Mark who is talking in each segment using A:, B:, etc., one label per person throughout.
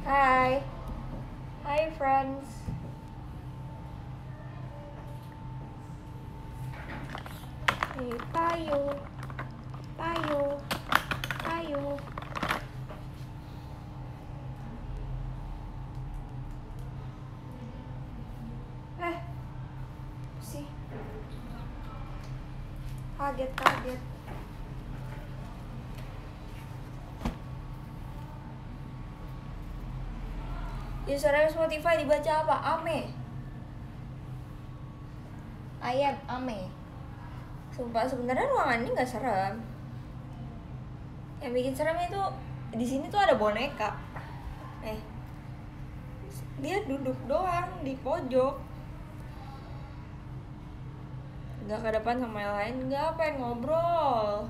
A: Hi. Hi friends. Hey, payo. Payo. Payo. Sih. Kaget. Username Spotify dibaca apa? Ame. Ayat Ame. Sumpah sebenarnya ruangan ini nggak serem. Yang bikin serem itu di sini tuh ada boneka. Dia duduk doang di pojok. Nggak ke depan sama yang lain, nggak pengen ngobrol.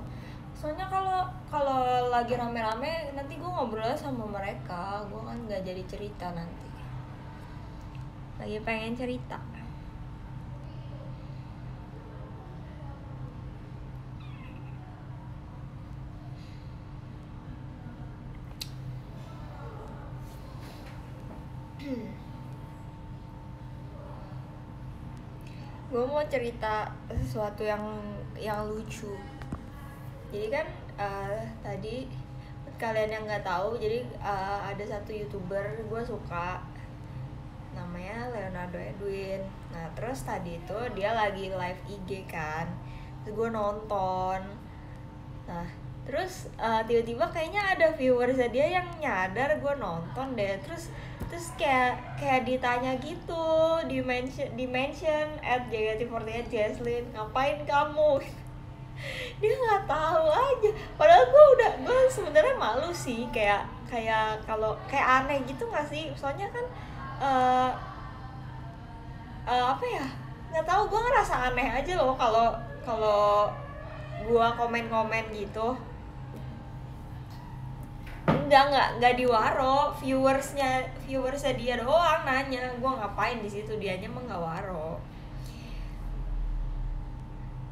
A: Soalnya kalau lagi rame-rame nanti gue ngobrol sama mereka, gue kan nggak jadi cerita nanti. Lagi pengen cerita. Gue mau cerita sesuatu yang lucu. Jadi kan tadi kalian yang nggak tahu, jadi ada satu youtuber gue suka, namanya Leonardo Edwin. Nah terus tadi itu dia lagi live IG kan, terus gue nonton. Nah terus tiba-tiba kayaknya ada viewersnya dia yang nyadar gue nonton deh. Terus kayak ditanya gitu, di mention @JKT48 Jesslyn, ngapain kamu? Dia nggak tahu aja, padahal gue sebenarnya malu sih, kayak kalau kayak aneh gitu nggak sih, soalnya kan apa ya, nggak tahu, gue ngerasa aneh aja loh kalau gue komen gitu. Enggak diwaro, viewersnya dia doang nanya gue ngapain di situ, dianya mah nggak waro.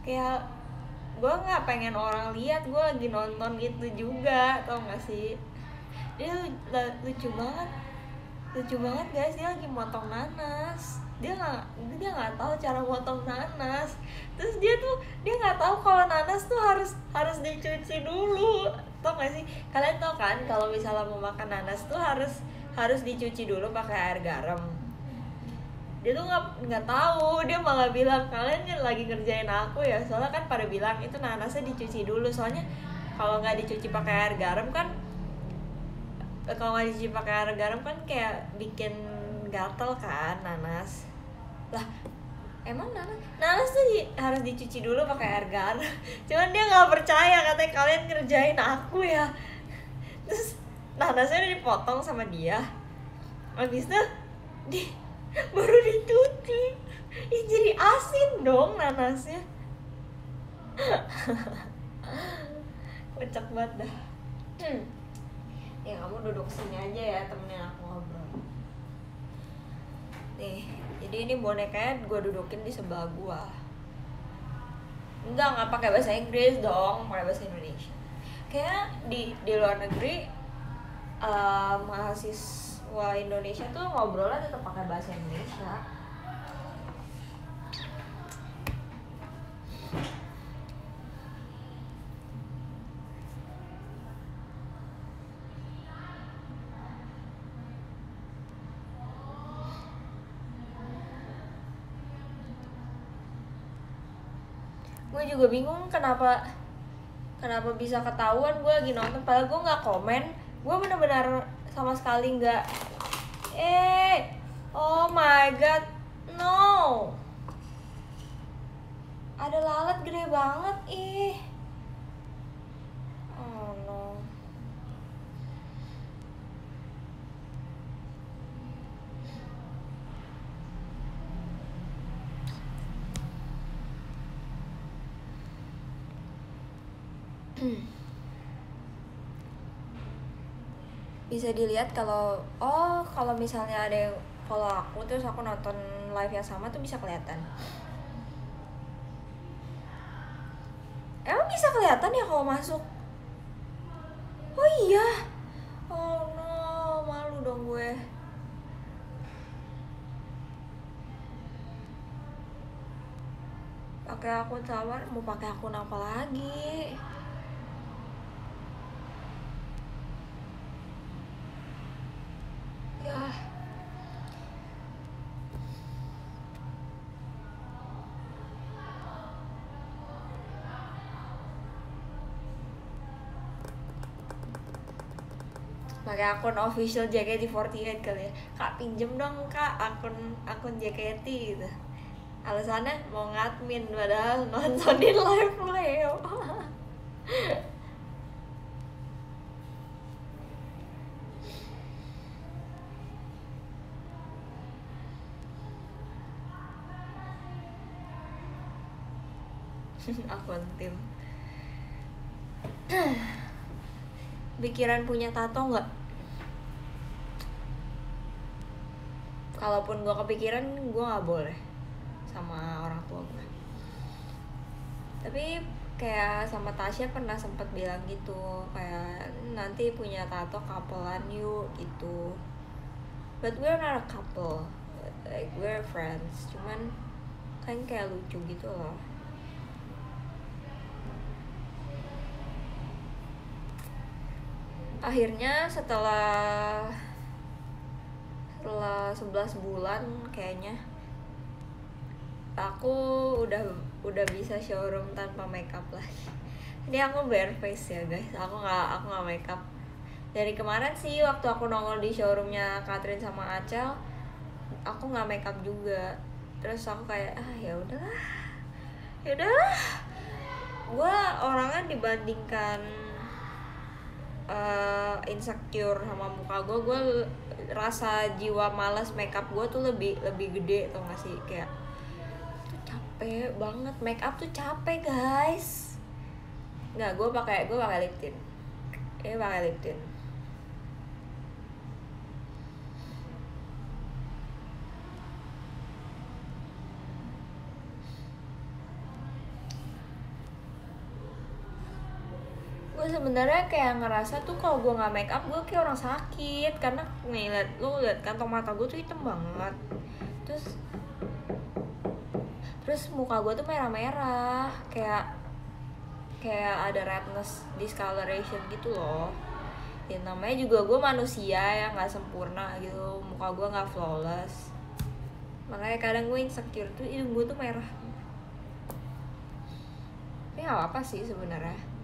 A: Kayak gue nggak pengen orang lihat gue lagi nonton gitu juga, tau gak sih? Dia lucu banget guys, dia lagi motong nanas. Dia nggak tahu cara motong nanas. Terus dia nggak tahu kalau nanas tuh harus dicuci dulu, tau gak sih? Kalian tau kan kalau misalnya mau makan nanas tuh harus dicuci dulu pakai air garam. Dia tuh nggak tahu, dia malah bilang kalian kan lagi ngerjain aku ya, soalnya kan pada bilang itu nanasnya dicuci dulu, soalnya kalau nggak dicuci pakai air garam kan kayak bikin gatel kan nanas. Lah emang nanas tuh harus dicuci dulu pakai air garam. Cuman dia nggak percaya, katanya kalian ngerjain aku ya. Terus nanasnya udah dipotong sama dia, habis itu baru dicuci. Jadi asin dong nanasnya. Kocak banget dah. Ya kamu duduk sini aja ya, temenin aku ngobrol. Nih, jadi ini bonekanya gue dudukin di sebelah gue. Nggak pakai bahasa Inggris dong, pakai bahasa Indonesia. Kayak di luar negeri mahasiswa Indonesia tuh ngobrolnya tetap pakai bahasa Indonesia. Gue juga bingung kenapa bisa ketahuan gue lagi nonton, padahal gue nggak komen. Gue benar-benar sama sekali nggak. Oh my god, no, ada lalat gede banget, oh no. Bisa dilihat kalau misalnya ada yang follow aku terus aku nonton live yang sama tuh bisa kelihatan. Emang bisa kelihatan ya kalau masuk? Oh iya. Oh no, malu dong gue. gue. Pakai akun Samar, mau pakai akun apa lagi? Ya. Pakai akun official JKT48 kali ya. Kak, pinjem dong kak akun JKT gitu. Alasannya mau ngadmin padahal nontonin live Leo. Akun tim. Pikiran punya tato nggak? Kalaupun gue kepikiran, gue nggak boleh sama orang tua gue. Tapi kayak sama Tasya pernah sempat bilang gitu, kayak nanti punya tato couplean yuk gitu. But we're not a couple, like we're friends. Cuman kan kayak lucu gitu loh. Akhirnya setelah 11 bulan kayaknya aku udah bisa showroom tanpa makeup lagi. Ini aku bare face ya guys, aku nggak makeup dari kemarin sih. Waktu aku nongol di showroomnya Catherine sama Acel, aku nggak makeup juga. Terus aku kayak ya udahlah, gue orangnya dibandingkan insecure sama muka gue rasa jiwa malas makeup gue tuh lebih gede, tau gak sih? Kayak tuh capek banget, makeup tuh capek guys. Nggak, gue pakai lip tint. Pakai lip tint. Gue sebenarnya kayak ngerasa tuh kalau gue nggak make up gue kayak orang sakit, karena nih liat kantong mata gue tuh hitam banget, terus muka gue tuh merah-merah, kayak ada redness discoloration gitu loh. Ya namanya juga gue manusia yang nggak sempurna gitu, muka gue nggak flawless, makanya kadang gue insecure tuh hidung gue tuh merah. Ini apa sih sebenarnya?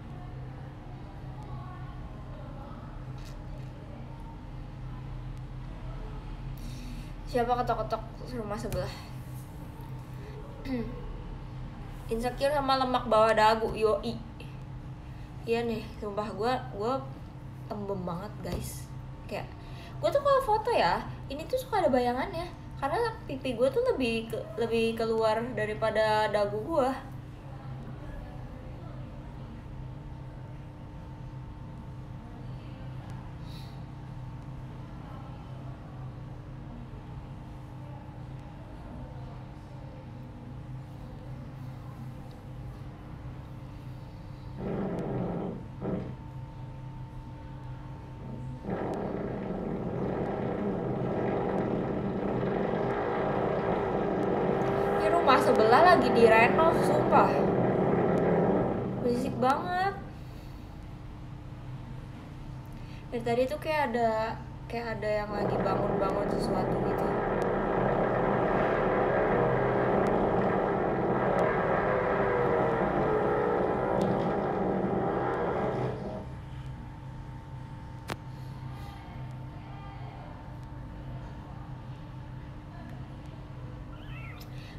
A: Siapa ketok-ketok rumah sebelah? Insecure sama lemak bawah dagu, yoi. Iya nih, sumpah gue tembem banget guys. Kayak gue tuh kalau foto ya, ini tuh suka ada bayangannya, karena pipi gue tuh lebih keluar daripada dagu gue. Rumah sebelah lagi direnov, sumpah berisik banget. Dari tadi tuh kayak ada yang lagi bangun sesuatu gitu.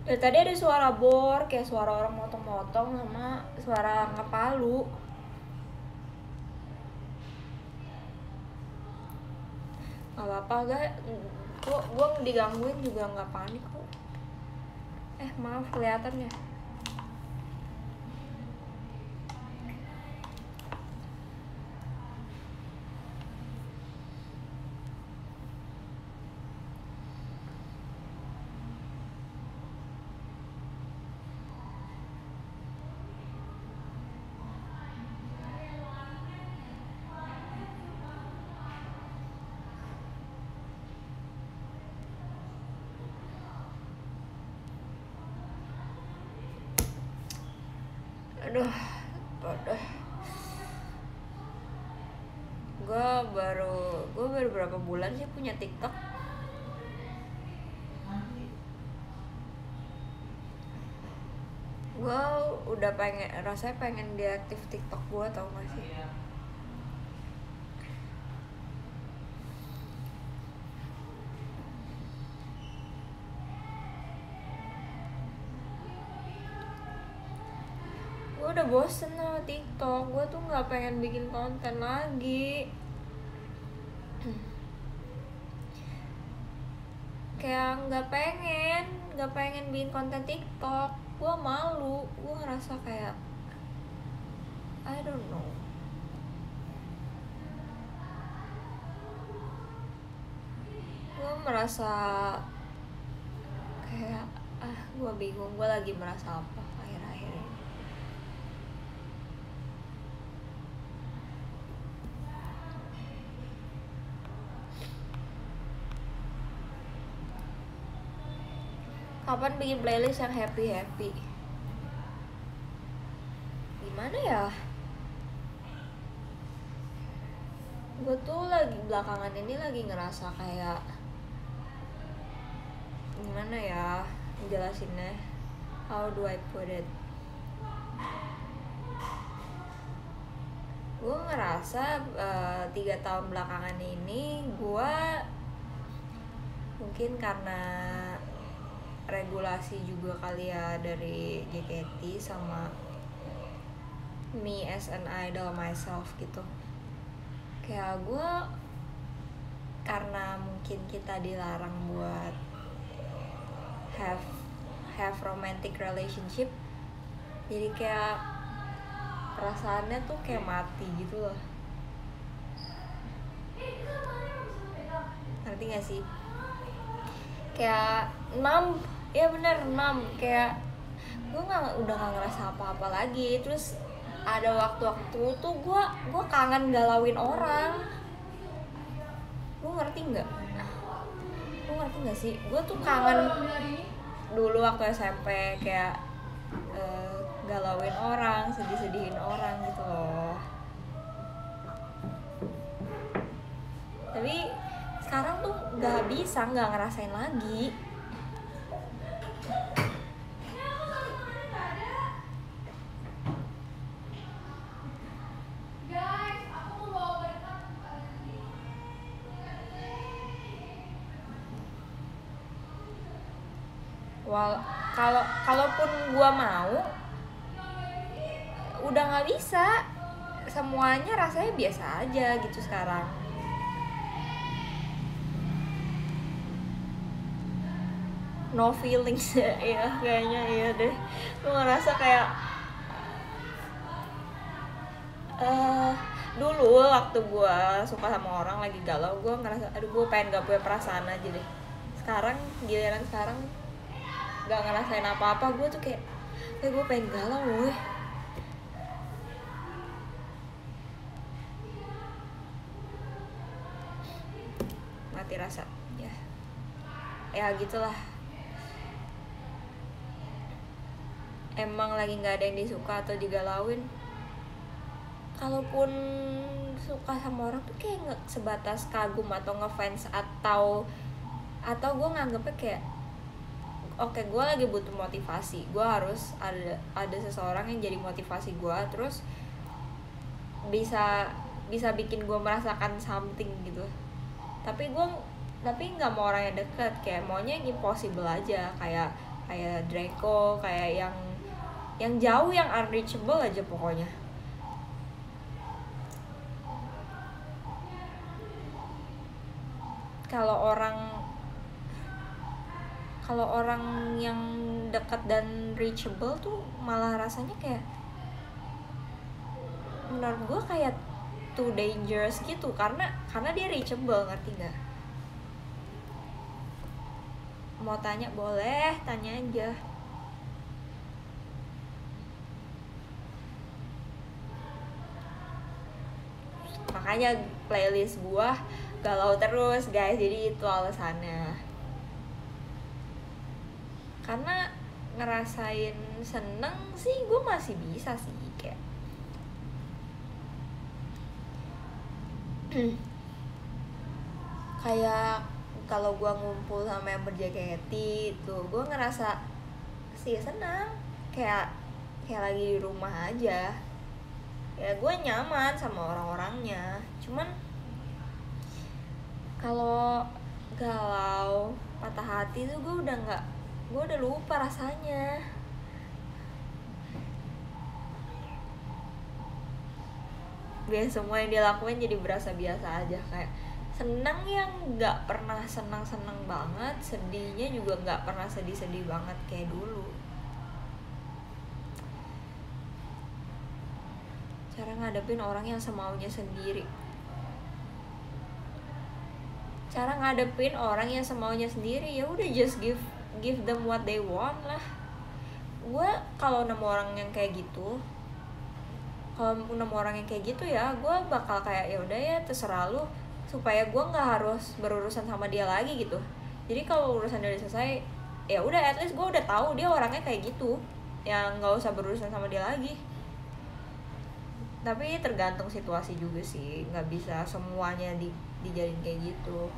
A: Dari tadi ada suara bor, kayak suara orang motong-motong sama suara ngepalu. Gak apa-apa guys, gue digangguin juga gak panik kok. Maaf kelihatan ya. aduh gue baru berapa bulan sih punya TikTok. Gue udah rasanya pengen deaktif TikTok gue, tau gak sih? Gue udah bosen sama TikTok. Gue tuh nggak pengen bikin konten lagi. Kayak nggak pengen bikin konten TikTok. Gue malu. Gue ngerasa kayak I don't know. Gue merasa kayak gue bingung. Gue lagi merasa apa akhir-akhir ini. Kapan bikin playlist yang happy? Gimana ya? Gue tuh belakangan ini lagi ngerasa kayak gimana ya jelasinnya? How do I put it? Gue ngerasa 3 tahun belakangan ini gue mungkin karena regulasi juga kali ya dari JKT sama me as an idol myself gitu. Kayak gue karena mungkin kita dilarang buat have romantic relationship, jadi kayak perasaannya tuh kayak mati gitu loh. Ngerti gak sih? Kayak numb, ya bener numb. Kayak gue udah gak ngerasa apa-apa lagi. Terus ada waktu-waktu tuh gue kangen galauin orang. Lu ngerti nggak? Lu ngerti nggak sih? Gue tuh kangen dulu waktu SMP kayak galauin orang, sedih-sedihin orang gitu loh. Tapi sekarang tuh nggak bisa, nggak ngerasain lagi. Kalaupun gua mau, udah nggak bisa. Semuanya rasanya biasa aja gitu sekarang. No feelings ya kayaknya, iya deh. Gue ngerasa kayak dulu waktu gue suka sama orang lagi galau, gue ngerasa aduh gue pengen gak punya perasaan aja deh. Sekarang giliran sekarang gak ngerasain apa-apa, gue tuh kayak gue pengen galau woy. Mati rasa ya gitulah. Emang lagi nggak ada yang disuka atau digalauin. Kalaupun suka sama orang tuh kayak nggak sebatas kagum atau ngefans atau gue nganggepnya kayak oke, gue lagi butuh motivasi, gue harus ada seseorang yang jadi motivasi gue, terus bisa bikin gue merasakan something gitu. Tapi nggak mau orang yang deket, kayak maunya yang impossible aja, kayak Draco, kayak yang jauh, yang unreachable aja pokoknya. Kalau orang yang dekat dan reachable tuh malah rasanya kayak menurut gue kayak too dangerous gitu, karena dia reachable, ngerti nggak? Mau tanya boleh, tanya aja. Makanya playlist gua galau terus guys, jadi itu alasannya. Karena ngerasain seneng sih gue masih bisa sih, kayak kayak kalau gue ngumpul sama yang berJKT itu gue ngerasa sih senang, kayak kayak lagi di rumah aja, ya gue nyaman sama orang-orangnya. Cuman kalau galau patah hati tuh gue udah lupa rasanya. Biar semua yang dia lakuin jadi berasa biasa aja, kayak senang yang nggak pernah senang banget, sedihnya juga nggak pernah sedih banget kayak dulu. Cara ngadepin orang yang semaunya sendiri, ya udah just give them what they want lah. Gue kalau nemu orang yang kayak gitu, ya gue bakal kayak ya udah ya terserah lu, supaya gue nggak harus berurusan sama dia lagi gitu. Jadi kalau urusan dia udah selesai, ya udah at least gue udah tahu dia orangnya kayak gitu, yang nggak usah berurusan sama dia lagi. Tapi tergantung situasi juga sih, nggak bisa semuanya dijadiin kayak gitu.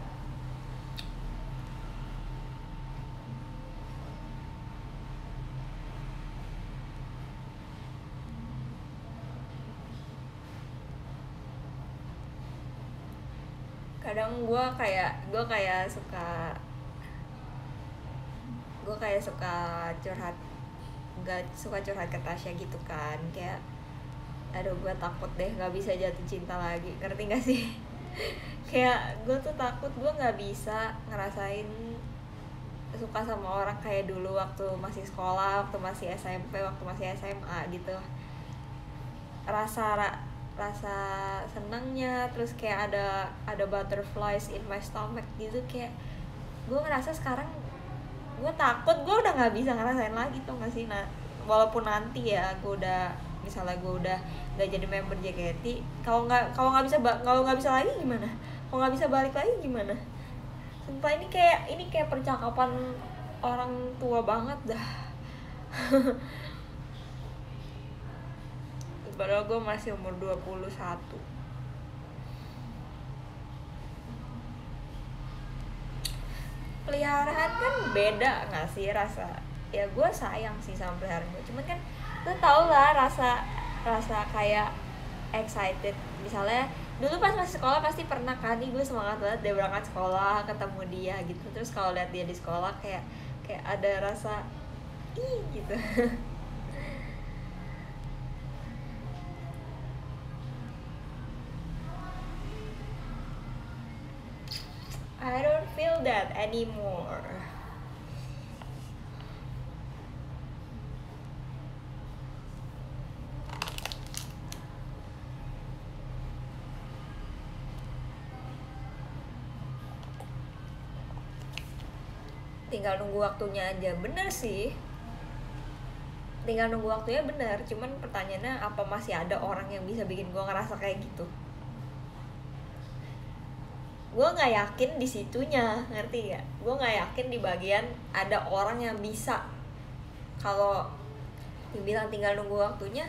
A: Kadang gue kayak suka curhat, gak suka curhat ke Tasya gitu kan, kayak aduh gue takut deh nggak bisa jatuh cinta lagi, ngerti gak sih? Kayak gue tuh takut gue nggak bisa ngerasain suka sama orang kayak dulu waktu masih sekolah, waktu masih SMP, waktu masih SMA gitu. Rasa senangnya, terus kayak ada butterflies in my stomach gitu, kayak gue ngerasa sekarang gue takut gue udah nggak bisa ngerasain lagi tuh nggak sih. Nah walaupun nanti ya misalnya gue udah nggak jadi member JKT, kalau nggak bisa lagi gimana, kalau nggak bisa balik lagi gimana. Sumpah ini kayak percakapan orang tua banget dah. Padahal gue masih umur 21. Peliharaan kan beda gak sih rasa? Ya gue sayang sih sama peliharaan gue, cuman kan lu tau lah rasa kayak excited. Misalnya dulu pas masih sekolah pasti pernah kan, nih gue semangat banget dia berangkat sekolah, ketemu dia gitu. Terus kalau lihat dia di sekolah kayak ada rasa ih gitu. I don't feel that anymore. Tinggal nunggu waktunya aja, bener sih. Tinggal nunggu waktunya bener, cuman pertanyaannya apa masih ada orang yang bisa bikin gue ngerasa kayak gitu? Gue nggak yakin di situnya, ngerti gak? Gue nggak yakin di bagian ada orang yang bisa. Kalau dibilang tinggal nunggu waktunya,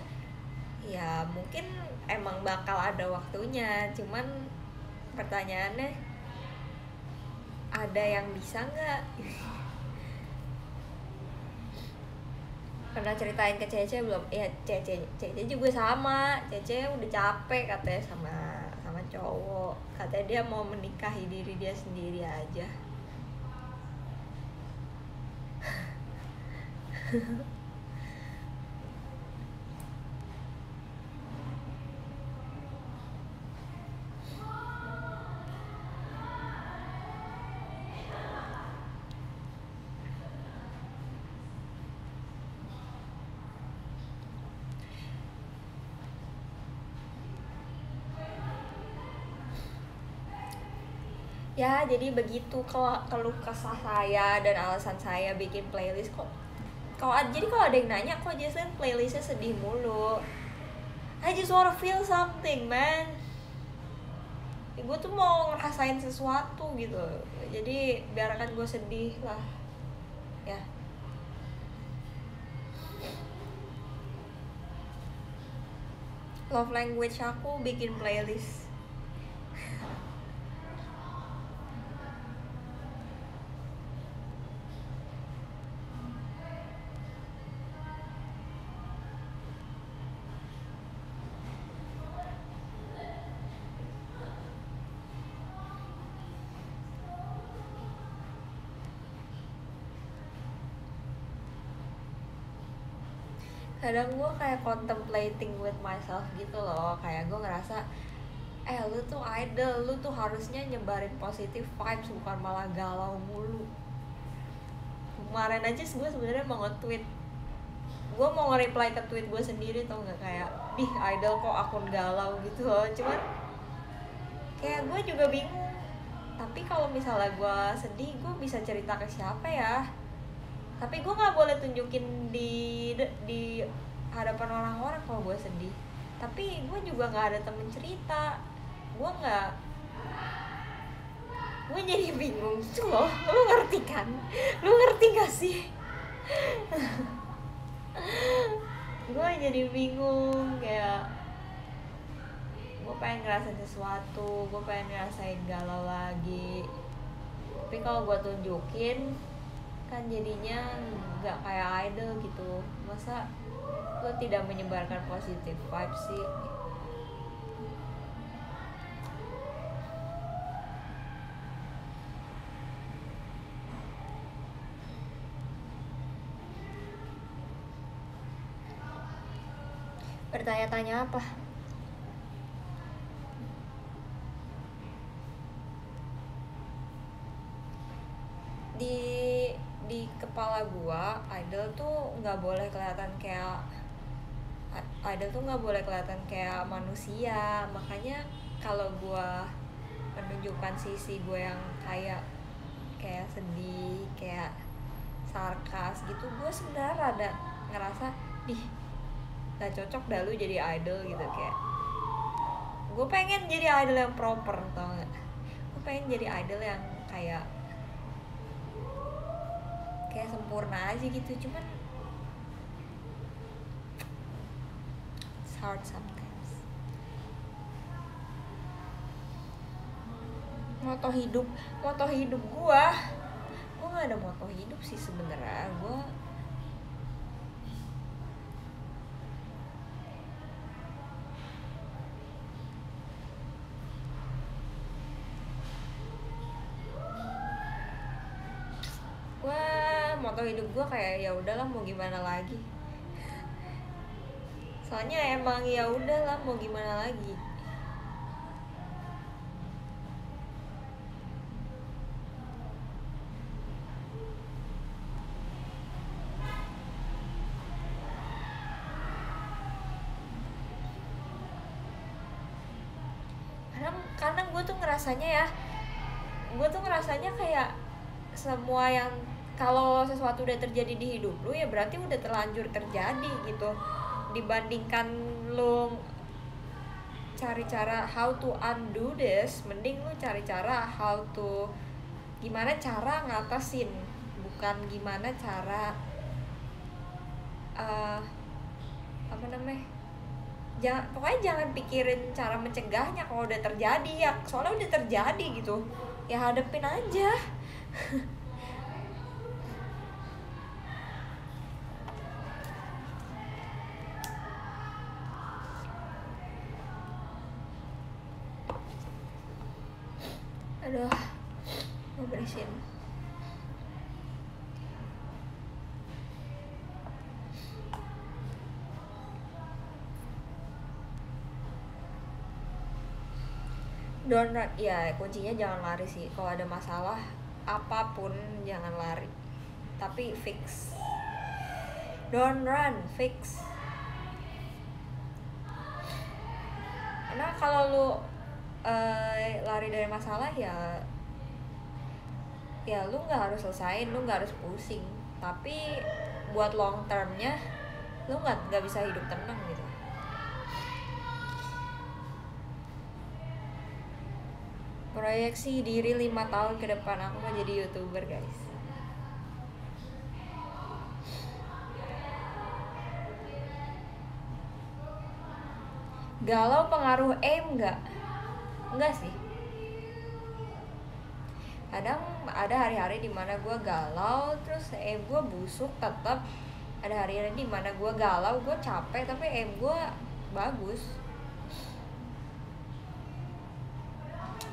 A: ya mungkin emang bakal ada waktunya, cuman pertanyaannya ada yang bisa nggak? Pernah ceritain ke Cece belum? Ya Cece juga sama. Cece udah capek katanya sama cowok, katanya dia mau menikahi diri dia sendiri aja. Ya jadi begitu keluh kesah saya dan alasan saya bikin playlist kok. Jadi kalau ada yang nanya kok Jesslyn playlistnya sedih mulu, I just wanna feel something man. Ya, gue tuh mau ngerasain sesuatu gitu, jadi biarkan gue sedih lah ya. Love language aku bikin playlist. Kadang gue kayak contemplating with myself gitu loh, kayak gue ngerasa lu tuh idol, lu tuh harusnya nyebarin positive vibes, bukan malah galau mulu. Kemarin aja gue sebenarnya mau nge-tweet, gue mau nge-reply ke tweet gue sendiri, tau nggak, kayak idol kok akun galau gitu loh. Cuman kayak gue juga bingung, tapi kalau misalnya gue sedih, gue bisa cerita ke siapa ya? Tapi gue nggak boleh tunjukin di hadapan orang-orang kalau gue sedih. Tapi gue juga nggak ada temen cerita. Gue jadi bingung gitu loh. Lu ngerti kan? Lu ngerti gak sih? Gue jadi bingung, kayak gue pengen ngerasain sesuatu, gue pengen ngerasain galau lagi. Tapi kalau gue tunjukin kan jadinya nggak kayak idol gitu. Masa lo tidak menyebarkan positive vibes sih? Bertanya-tanya apa? Di kepala gua, idol tuh nggak boleh kelihatan kayak manusia. Makanya kalau gua menunjukkan sisi gue yang kayak sedih, kayak sarkas gitu, gue sebenarnya rada ngerasa gak cocok dah lu jadi idol gitu. Kayak gue pengen jadi idol yang proper, tau gak? Gue pengen jadi idol yang kayak sempurna aja gitu. Cuman it's hard sometimes. Moto hidup gue nggak ada moto hidup sih sebenarnya. Moto hidup gue kayak ya udahlah, mau gimana lagi. Soalnya emang ya udahlah, mau gimana lagi. Karena gue tuh ngerasanya kayak semua yang, kalau sesuatu udah terjadi di hidup lu ya berarti udah terlanjur terjadi gitu. Dibandingkan lu cari cara how to undo this, mending lu cari cara gimana cara ngatasin, bukan gimana cara pokoknya jangan pikirin cara mencegahnya. Kalau udah terjadi ya soalnya udah terjadi gitu, ya hadepin aja. Aduh, mau bersihin. Don't run, ya kuncinya jangan lari sih. Kalau ada masalah apapun jangan lari, tapi fix. Don't run, fix. Karena kalau lu lari dari masalah ya lu nggak harus selesain, lu nggak harus pusing, tapi buat long termnya lu nggak bisa hidup tenang gitu. Proyeksi diri 5 tahun ke depan, aku mau jadi YouTuber guys. Galau pengaruh aim nggak? Enggak sih. Kadang ada hari-hari dimana gue galau terus aim gue busuk tetap. Ada hari-hari dimana gue galau, gue capek tapi aim gue bagus.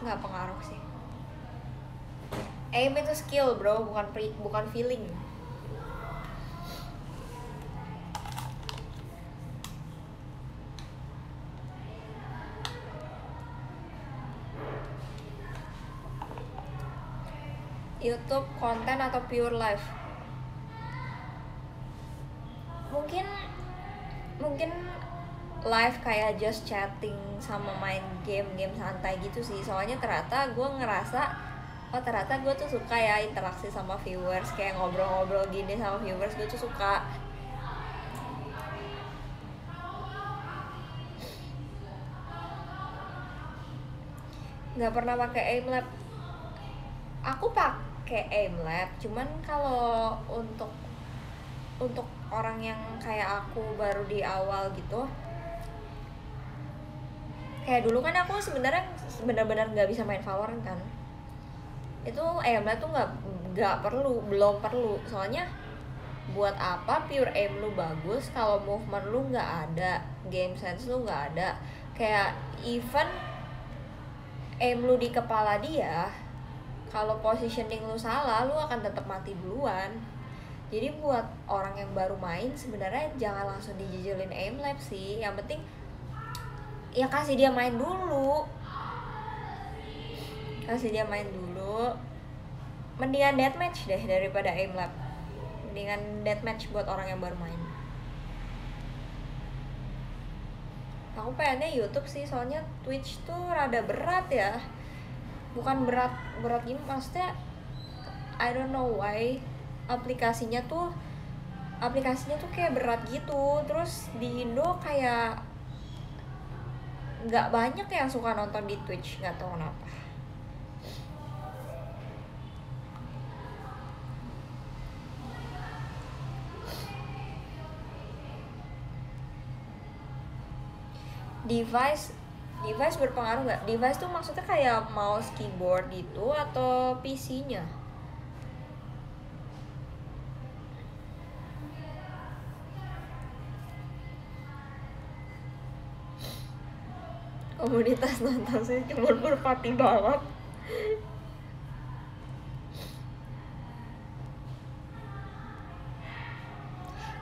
A: Nggak pengaruh sih. Aim itu skill bro, bukan feeling. YouTube konten atau pure life? Mungkin live kayak just chatting sama main game santai gitu sih. Soalnya ternyata gue ngerasa ternyata gue tuh suka ya interaksi sama viewers, kayak ngobrol-ngobrol gini sama viewers, gue tuh suka. Nggak pernah pakai Aimlab. Aku pakai Aimlab, cuman kalau untuk orang yang kayak aku baru di awal gitu, kayak dulu kan aku sebenarnya benar-benar nggak bisa main Valorant kan. Itu aimnya tuh belum perlu. Soalnya buat apa pure aim lu bagus kalau movement lu nggak ada, game sense lu nggak ada. Kayak even aim lu di kepala dia, kalau positioning lu salah, lu akan tetap mati duluan. Jadi buat orang yang baru main sebenarnya jangan langsung dijejelin aim lab sih. Yang penting ya kasih dia main dulu. Mendingan deathmatch deh daripada aim lab. Mendingan deathmatch buat orang yang baru main. Aku pengennya YouTube sih, soalnya Twitch tuh rada berat ya. Bukan berat gini, maksudnya I don't know why aplikasinya tuh kayak berat gitu. Terus di Indo kayak nggak banyak yang suka nonton di Twitch, nggak tahu kenapa. Device berpengaruh nggak? Device tuh maksudnya kayak mouse, keyboard gitu atau PC-nya? Komunitas nonton sih cuma merpati banget.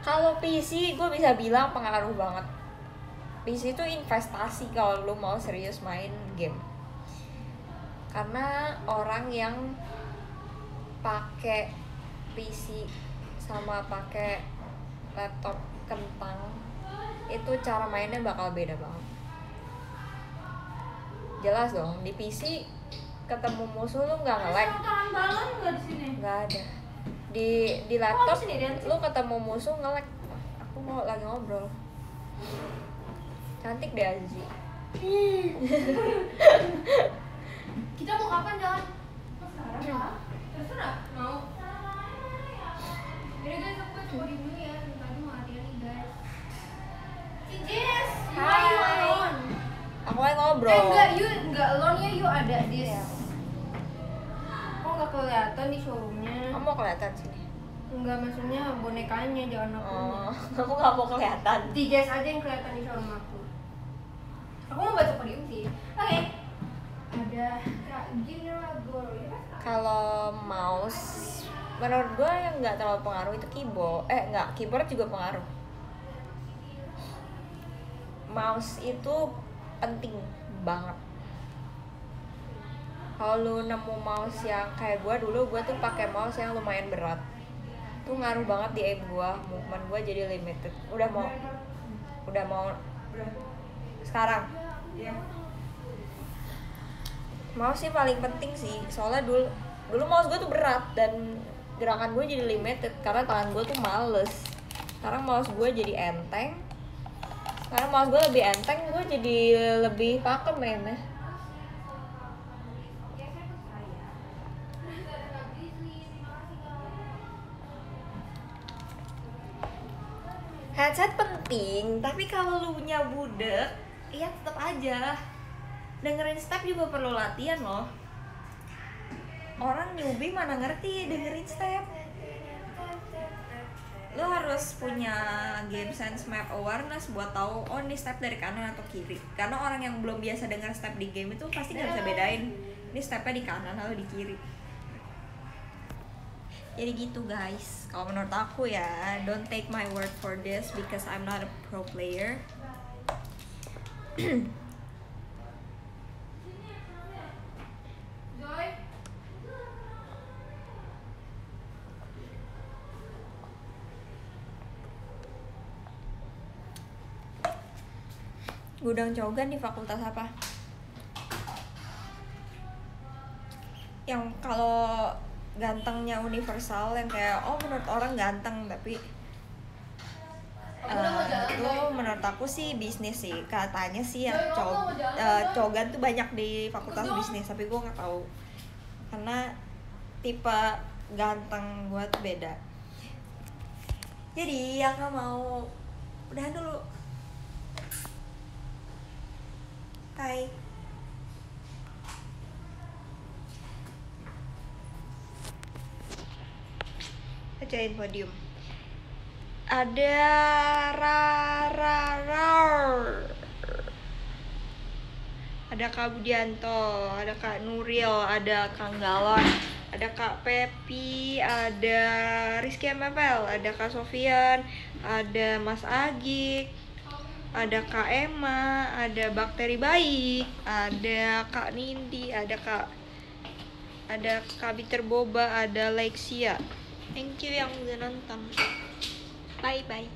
A: Kalau PC gue bisa bilang pengaruh banget. PC itu investasi kalau lu mau serius main game. Karena orang yang pakai PC sama pakai laptop kentang itu cara mainnya bakal beda banget. Jelas dong, di PC ketemu musuh lu nggak nge-lag. Nggak ada. Di laptop lu ketemu musuh nge-lag. Aku mau lagi ngobrol. Cantik deh Azizi.
B: Kita mau kapan jalan? Sekarang lah. Terserah. Mau. Jadi guys, aku coba dulu ya. Tadi mau latihan nih guys. Si Jess, you alone.
A: Aku lagi ngobrol.
B: Enggak alone ya, you ada di. Kok nggak kelihatan di showroomnya?
A: Kamu mau kelihatan sini?
B: Enggak, maksudnya bonekanya, jangan akunya.
A: Aku nggak mau kelihatan.
B: Si Jess aja yang kelihatan di showroom aku. Aku mau baca podium sih. Oke. Ada Kak General Glory.
A: Kalau mouse, menurut gue yang nggak terlalu pengaruh itu keyboard. Keyboard juga pengaruh. Mouse itu penting banget. Kalau lu nemu mouse yang kayak gue dulu, gue tuh pakai mouse yang lumayan berat. Tuh ngaruh banget di aim gue, movement gue jadi limited. Udah mau sekarang. Mouse sih paling penting sih, soalnya dulu mouse gue tuh berat dan gerakan gue jadi limited karena tangan gue tuh males. Sekarang mouse gue jadi enteng. Sekarang mouse gue lebih enteng, gue jadi lebih pakem mainnya. Headset penting, tapi kalau lu punya budek ya tetap aja dengerin step juga perlu latihan loh. Orang newbie mana ngerti dengerin step. Lo harus punya game sense map awareness buat tahu oh ini step dari kanan atau kiri. Karena orang yang belum biasa dengar step di game itu pasti nggak bisa bedain ini stepnya di kanan atau di kiri. Jadi gitu guys, kalau menurut aku ya, don't take my word for this because I'm not a pro player.
B: Joy.
A: Gudang Cogan di fakultas apa? Yang kalau gantengnya universal yang kayak oh menurut orang ganteng tapi
B: Aku udah mau jalan,
A: itu
B: Joy.
A: menurut aku sih bisnis sih katanya sih ya
B: Joy, kamu mau jalan, Joy?
A: Cogan tuh banyak di fakultas
B: Ikut dong.
A: bisnis tapi gue nggak tahu karena tipe ganteng gue tuh beda. Jadi yang nggak mau udahan dulu. Hai. Bacain podium. Ada ada Kak Budianto, ada Kak Nuril, ada Kang Galon, ada Kak Pepi, ada Rizky MPL, ada Kak Sofian, ada Mas Agik, ada Kak Emma, ada Bakteri Baik, ada Kak Nindi, ada Kak Biter Boba, ada Lexia. Thank you yang udah nonton. Bye bye.